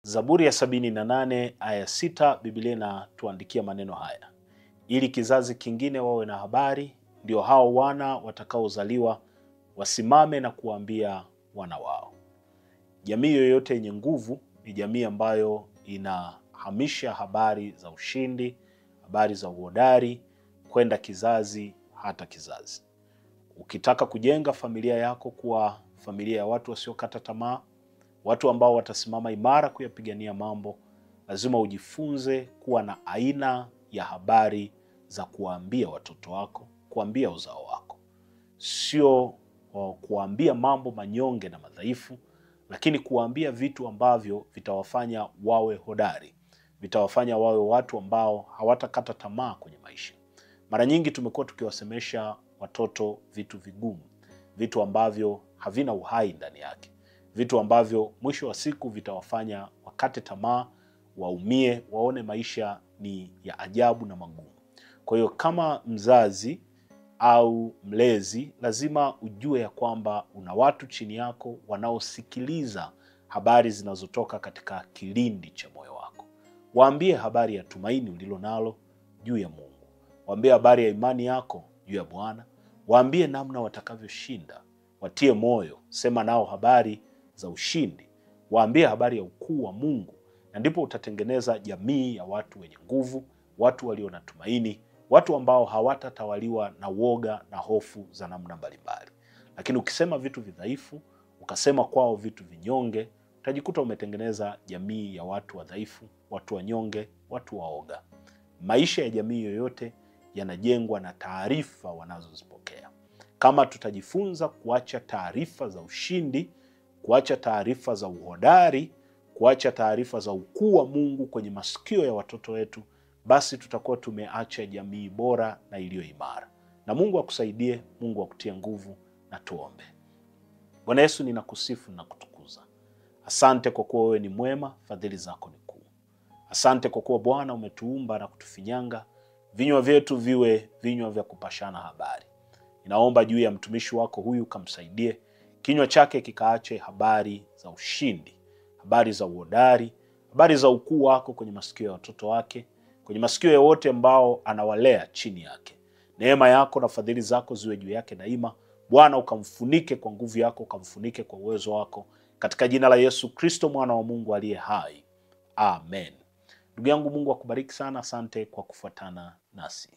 Zaburi ya 78 aya 6, Biblia inatuandikia maneno haya: ili kizazi kingine wawe na habari, ndio hao wana watakaozaliwa wasimame na kuambia wana wao. Jamii yoyote yenye nguvu ni jamii ambayo inahamisha habari za ushindi, habari za uhodari kwenda kizazi hata kizazi. Ukitaka kujenga familia yako kuwa familia ya watu wasiokata tamaa, watu ambao watasimama imara kuyapigania mambo, lazima ujifunze kuwa na aina ya habari za kuambia watoto wako, kuambia uzao wako. Sio kuambia mambo manyonge na madhaifu, lakini kuambia vitu ambavyo vitawafanya wawe hodari, vitawafanya wawe watu ambao hawatakata tamaa kwenye maisha. Mara nyingi tumekuwa tukiwasemesha watoto vitu vigumu, vitu ambavyo havina uhai ndani yake, vitu ambavyo mwisho wa siku vitawafanya wakate tamaa, waumie, waone maisha ni ya ajabu na magumu. Kwa hiyo kama mzazi au mlezi, lazima ujue ya kwamba una watu chini yako wanaosikiliza habari zinazotoka katika kilindi cha moyo wako. Waambie habari ya tumaini ulilo nalo juu ya Mungu. Waambie habari ya imani yako juu ya Bwana. Waambie namna watakavyoshinda. Watie moyo, sema nao habari za ushindi. Waambie habari ya ukuu wa Mungu, na ndipo utatengeneza jamii ya watu wenye nguvu, watu walio na tumaini, watu ambao hawatatawaliwa na woga na hofu za namna mbalimbali. Lakini ukisema vitu vidhaifu, ukasema kwao vitu vinyonge, utajikuta umetengeneza jamii ya watu wadhaifu, watu wanyonge, watu waoga. Maisha ya jamii yoyote yanajengwa na taarifa wanazozipokea. Kama tutajifunza kuacha taarifa za ushindi, kuacha taarifa za uhodari, kuacha taarifa za ukuu wa Mungu kwenye masikio ya watoto wetu, basi tutakuwa tumeacha jamii bora na iliyo imara. Na Mungu akusaidie, Mungu akutie nguvu, na tuombe. Bwana Yesu, ninakusifu na kutukuza. Asante kwa kuwa wewe ni mwema, fadhili zako ni kuu. Asante kwa kuwa Bwana umetuumba na kutufinyanga, vinywa vyetu viwe vinywa vya kupashana habari. Ninaomba juu ya mtumishi wako huyu, kamsaidie kinywa chake kikaache habari za ushindi, habari za uhodari, habari za ukuu wako kwenye masikio ya watoto wake, kwenye masikio ya wote ambao anawalea chini yake. Neema yako na fadhili zako ziwe juu yake daima. Bwana, ukamfunike kwa nguvu yako, ukamfunike kwa uwezo wako, katika jina la Yesu Kristo, mwana wa Mungu aliye hai. Amen. Ndugu yangu, Mungu akubariki sana. Asante kwa kufuatana nasi.